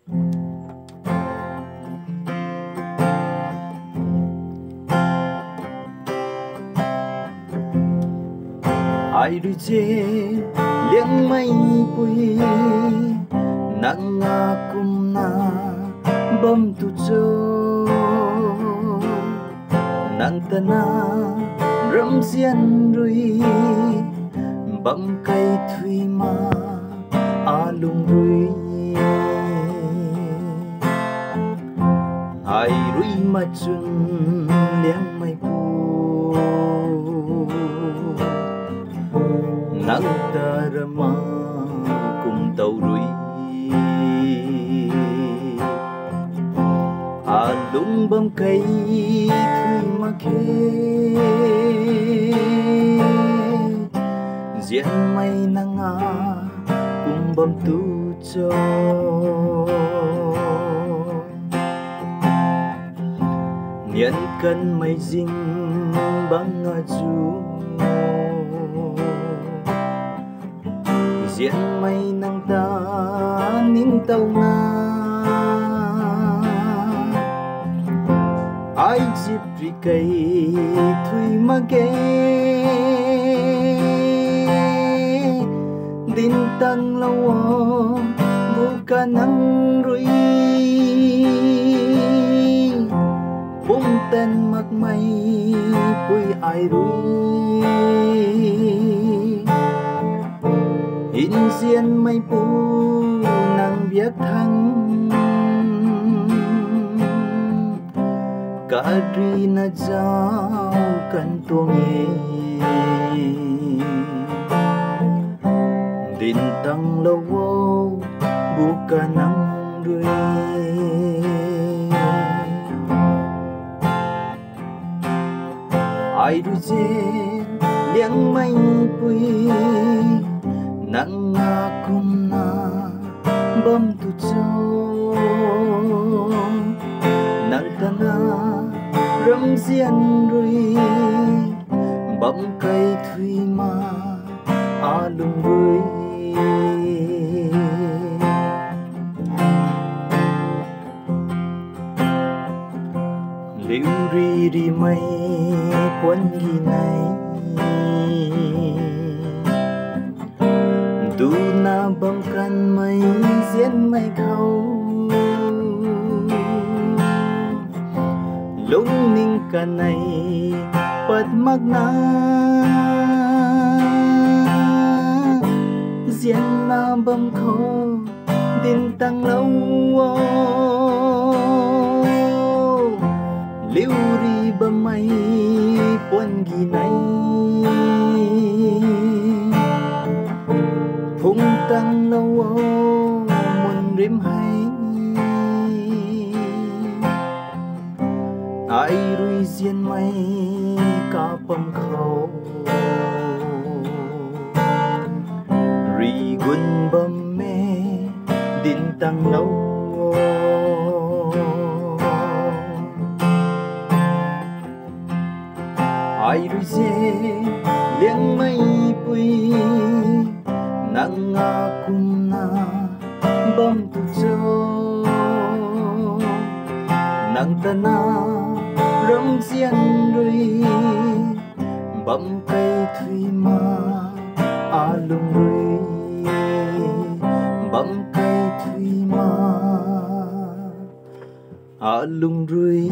ai đôi chê liếng mây bụi nắng ngà cùng na bom tu cho nắng ta na râm xiên rui bấm cây thủy ma lung rui ai rui mà chun liếng mây bu nắng ta rama cùng tàu rui lung bấm cây thủy mà khê diện mây nắng cùng bấm tu cho nhận cân mây dinh băng chu diện mây nắng ta nín tàu na ai dịp rì cây thủy mà ghé din tăng lâu bukan nang rui bung tên mặc mây bụi ai rui in xiên mây pu nang biết thăng cả ri na giao cần tuông din tăng lâu bukan nang rui ai đôi dê liếng mây bụi nắng ngà cùng na bom tu cho nắng ta na râm xiên rui bấm cây thủy ma lung rui liu ri ri mây quân ghi này tu na bấm căn mây diễn mây khâu lúc ninh cả này bật mắt na diễn na bấm khâu din tăng lâu liu ri bấm mây quân ghi này phung tăng lâu muôn rìm hay ai rui xiên mây cả bấm khâu ri gun bấm mê din tăng lâu ai đôi dê liếng mây bụi nắng ngà cùng na bom tu cho nắng ta na râm xiên rui bấm cây thủy ma lung rui bấm cây thủy ma lung rui